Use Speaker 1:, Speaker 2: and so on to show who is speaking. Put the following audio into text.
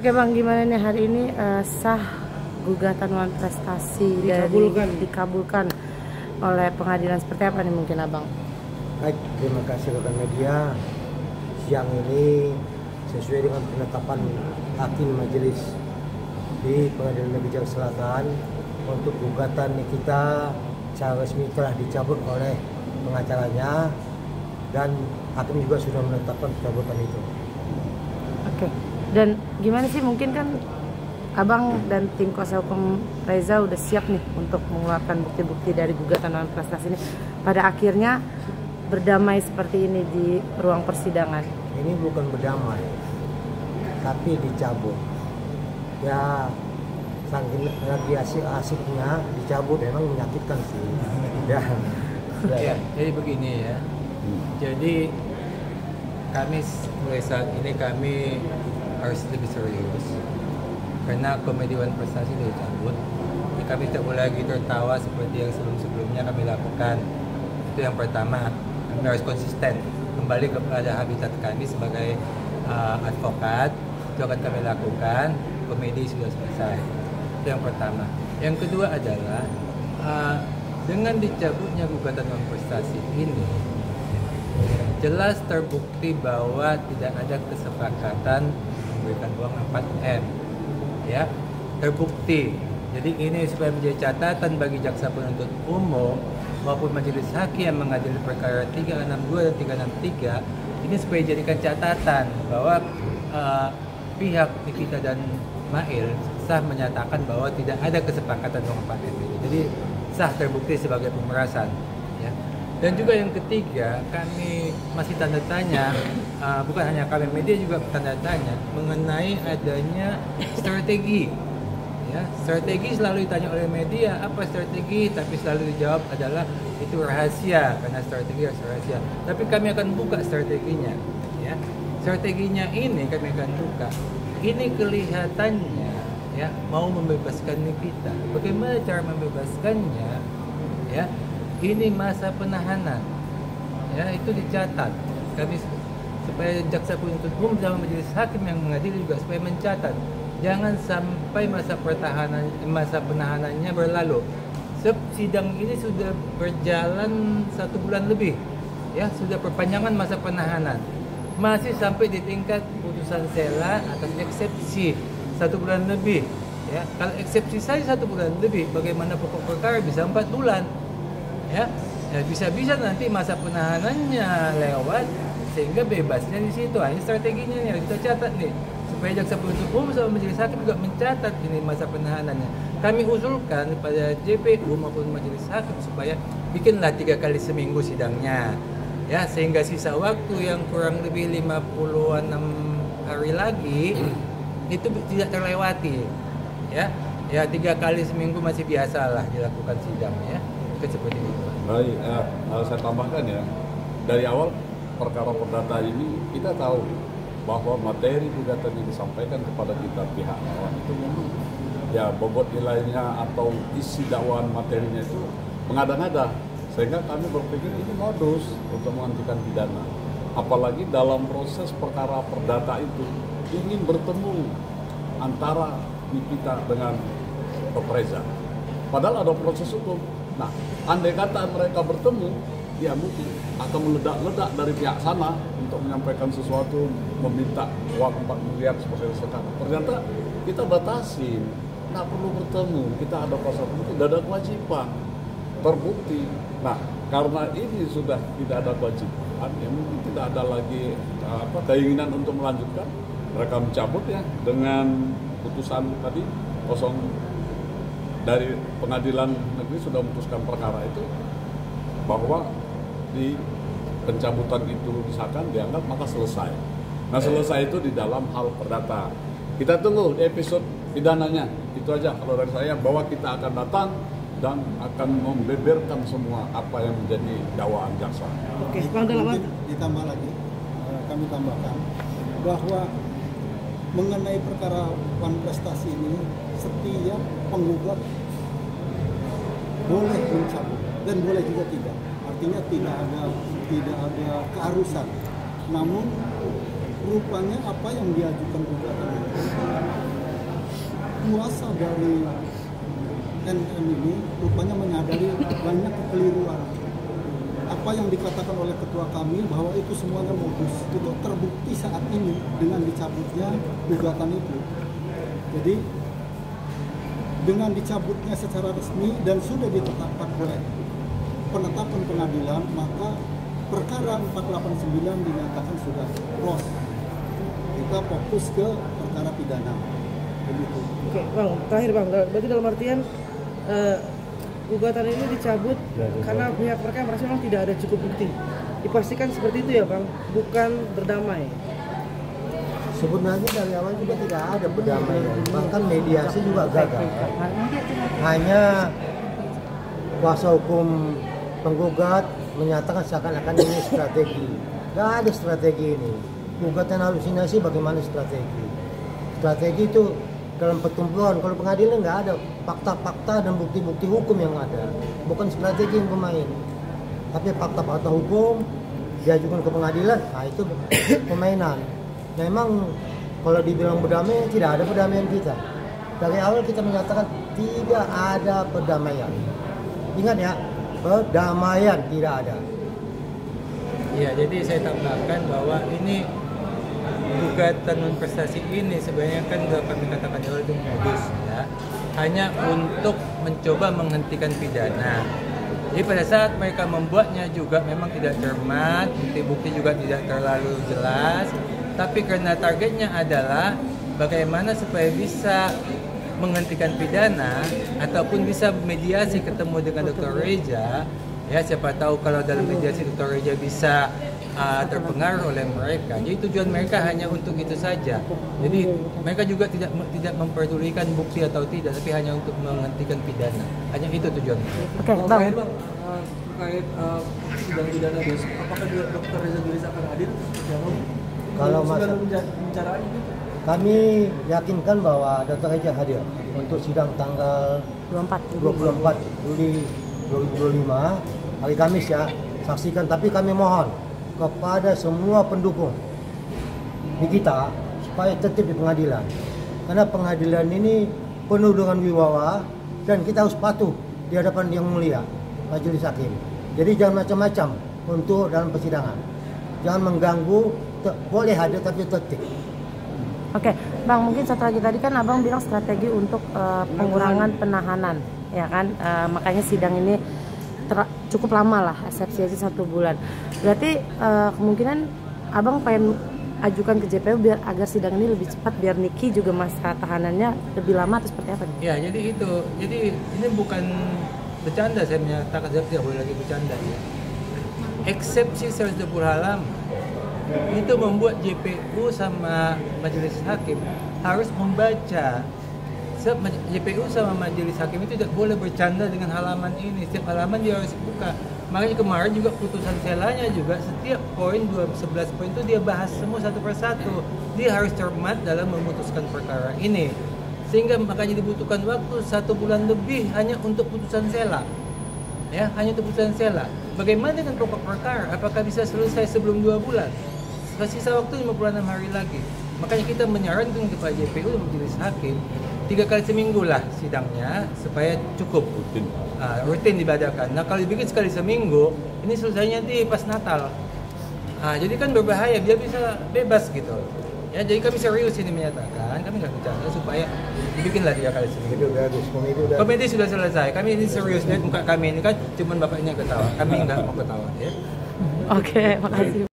Speaker 1: Oke Bang, gimana nih hari ini sah gugatan wan prestasi dikabulkan oleh pengadilan, seperti apa nih mungkin Abang?
Speaker 2: Baik, terima kasih rekan media. Siang ini sesuai dengan penetapan hakim majelis di Pengadilan Negeri Jakarta Selatan untuk gugatan kita secara resmi telah dicabut oleh pengacaranya dan hakim juga sudah menetapkan pencabutan itu.
Speaker 1: Oke. Dan gimana sih, mungkin kan Abang dan tim kuasa hukum Reza udah siap nih untuk mengeluarkan bukti-bukti dari gugatan wan prestasi ini, pada akhirnya berdamai seperti ini di ruang persidangan.
Speaker 2: Ini bukan berdamai, tapi dicabut. Ya, saking lagi asik-asiknya dicabut, memang menyakitkan sih. Ya,
Speaker 3: jadi begini ya. Jadi kami mulai saat ini kami harus lebih serius karena komedi wan prestasi dicabut. Kami tidak boleh lagi tertawa seperti yang sebelum-sebelumnya kami lakukan. Itu yang pertama. Kami harus konsisten kembali kepada habitat kami sebagai advokat. Itu akan kami lakukan. Komedi sudah selesai. Itu yang pertama. Yang kedua adalah dengan dicabutnya gugatan wan prestasi ini, jelas terbukti bahwa tidak ada kesepakatan memberikan uang 4M, ya, terbukti. Jadi ini supaya menjadi catatan bagi jaksa penuntut umum maupun majelis hakim yang mengadili perkara 362 dan 363 ini, supaya jadikan catatan bahwa pihak Nikita dan Mail sah menyatakan bahwa tidak ada kesepakatan uang 4M ini. Jadi sah, terbukti sebagai pemerasan, ya. Dan juga yang ketiga, kami masih tanda tanya, bukan hanya kami, media juga tanda tanya mengenai adanya strategi. Ya, strategi selalu ditanya oleh media, apa strategi? Tapi selalu dijawab adalah itu rahasia, karena strategi harus rahasia. Tapi kami akan buka strateginya. Ya, strateginya ini kami akan buka. Ini kelihatannya, ya, mau membebaskan Nikita. Bagaimana cara membebaskannya? Ya. Ini masa penahanan, ya, itu dicatat. Kami supaya jaksa penuntut umum sama majelis hakim yang mengadili juga supaya mencatat, jangan sampai masa penahanannya berlalu. Sidang ini sudah berjalan 1 bulan lebih, ya, sudah perpanjangan masa penahanan, masih sampai di tingkat putusan sela atas eksepsi 1 bulan lebih, ya. Kalau eksepsi saja 1 bulan lebih, bagaimana pokok perkara bisa 4 bulan? Ya, bisa-bisa nanti masa penahanannya lewat sehingga bebasnya di situ. Ini strateginya nih, kita catat nih supaya jaksa penuntut umum sama majelis hakim juga mencatat ini masa penahanannya. Kami usulkan kepada JPU maupun majelis hakim supaya bikinlah 3 kali seminggu sidangnya, ya, sehingga sisa waktu yang kurang lebih 56 hari lagi itu tidak terlewati, ya. Ya, 3 kali seminggu masih biasalah dilakukan sidang, ya. Seperti itu.
Speaker 4: Baik, saya tambahkan ya, dari awal perkara perdata ini kita tahu bahwa materi gugatan yang disampaikan kepada kita pihak lawan itu memang, ya, bobot nilainya atau isi dakwaan materinya itu mengada-ngada, sehingga kami berpikir ini modus untuk menghentikan pidana. Apalagi dalam proses perkara perdata itu ingin bertemu antara Nikita dengan Dr. Reza, padahal ada proses hukum. Nah, andai kata mereka bertemu, ya mungkin akan meledak-ledak dari pihak sana untuk menyampaikan sesuatu, meminta uang 4 miliar seperti sekarang. Ternyata kita batasi, nggak perlu bertemu, kita ada pasal hukum, tidak ada kewajiban, terbukti. Nah, karena ini sudah tidak ada kewajiban, ya mungkin tidak ada lagi keinginan untuk melanjutkan, mereka mencabut ya dengan putusan tadi dari pengadilan negeri sudah memutuskan perkara itu bahwa di pencabutan itu disahkan, dianggap maka selesai. Nah, selesai itu di dalam hal perdata. Kita tunggu di episode pidananya. Itu aja kalau dari saya, bahwa kita akan datang dan akan membeberkan semua apa yang menjadi dakwaan jaksa.
Speaker 5: Oke, ditambah lagi, kami tambahkan bahwa mengenai perkara wan prestasi ini, setiap penggugat boleh mencabut dan boleh juga tidak. Artinya tidak ada keharusan. Namun rupanya apa yang diajukan gugatan itu, kuasa dari NM ini rupanya menyadari banyak kekeliruan. Apa yang dikatakan oleh ketua kami bahwa itu semuanya modus, itu terbukti saat ini dengan dicabutnya gugatan itu. Jadi dengan dicabutnya secara resmi dan sudah ditetapkan oleh penetapan pengadilan, maka perkara 489 dinyatakan sudah close. Kita fokus ke perkara pidana. Begitu.
Speaker 1: Oke, Bang, terakhir Bang, berarti dalam artian gugatan ini dicabut karena pihak mereka merasa memang tidak ada cukup bukti. Dipastikan seperti itu ya Bang, bukan berdamai.
Speaker 2: Sebenarnya dari awal juga tidak ada perdamaian, bahkan mediasi juga gagal. Hanya kuasa hukum penggugat menyatakan seakan-akan ini strategi. Gak ada strategi ini. Gugatan halusinasi bagaimana strategi? Strategi itu dalam pertumbuhan, kalau pengadilan nggak ada fakta-fakta dan bukti-bukti hukum yang ada. Bukan strategi yang bermain. Tapi fakta-fakta hukum diajukan ke pengadilan, nah itu permainan. Memang kalau dibilang berdamai, tidak ada perdamaian kita. Dari awal kita menyatakan tidak ada perdamaian. Ingat ya, perdamaian tidak ada.
Speaker 3: Iya, jadi saya tambahkan bahwa ini gugatan non prestasi ini sebenarnya kan dapat dikatakan itu modus ya, hanya untuk mencoba menghentikan pidana. Jadi pada saat mereka membuatnya juga memang tidak cermat, bukti-bukti juga tidak terlalu jelas. Tapi karena targetnya adalah bagaimana supaya bisa menghentikan pidana ataupun bisa mediasi ketemu dengan Dr. Reja, ya siapa tahu kalau dalam mediasi Dr. Reja bisa terpengaruh oleh mereka. Jadi tujuan mereka hanya untuk itu saja. Jadi mereka juga tidak memperdulikan bukti atau tidak, tapi hanya untuk menghentikan pidana. Hanya itu tujuannya.
Speaker 1: Oke, Bang.
Speaker 6: Terkait sidang pidana besok, apakah Dr. Reza Julius akan hadir?
Speaker 2: Kalau kami yakinkan bahwa Dr. Reza hadir untuk sidang tanggal 24 Juli 2025 hari Kamis ya, saksikan. Tapi kami mohon kepada semua pendukung di kita supaya tertib di pengadilan, karena pengadilan ini penuh dengan wibawa dan kita harus patuh di hadapan yang mulia majelis hakim. Jadi jangan macam-macam untuk dalam persidangan, jangan mengganggu. Boleh hadir tapi tertib.
Speaker 1: Oke, Bang, mungkin satu lagi, tadi kan Abang bilang strategi untuk pengurangan penahanan, ya kan? Makanya sidang ini cukup lama lah, eksepsi aja 1 bulan. Berarti kemungkinan Abang pengen ajukan ke JPU biar agar sidang ini lebih cepat, biar Niki juga masa tahanannya lebih lama atau seperti apa nih?
Speaker 3: Ya, jadi itu. Jadi ini bukan bercanda, saya menyatakan tidak boleh lagi bercanda ya. Eksepsi 120 halaman itu membuat JPU sama majelis hakim harus membaca. JPU sama majelis hakim itu tidak boleh bercanda dengan halaman ini. Setiap halaman dia harus buka. Makanya kemarin juga putusan selanya juga setiap poin 11 poin itu dia bahas semua satu persatu. Dia harus cermat dalam memutuskan perkara ini. Sehingga makanya dibutuhkan waktu 1 bulan lebih hanya untuk putusan sela. Ya, hanya untuk putusan sela. Bagaimana dengan pokok perkara? Apakah bisa selesai sebelum 2 bulan? Sisa waktu 56 hari lagi. Makanya kita menyarankan kepada JPU dan majelis hakim 3 kali seminggu lah sidangnya supaya cukup rutin dibacakan. Nah kalau dibikin sekali seminggu, ini selesainya nanti pas Natal. Jadi kan berbahaya, dia bisa bebas gitu. Ya, jadi kami serius ini menyatakan, kami nggak bercanda supaya dibikinlah 3 kali seminggu. Komedi sudah selesai. Kami ini serius, lihat muka kami ini kan cuman bapaknya ketawa. Kami nggak mau ketawa ya.
Speaker 1: Oke, makasih.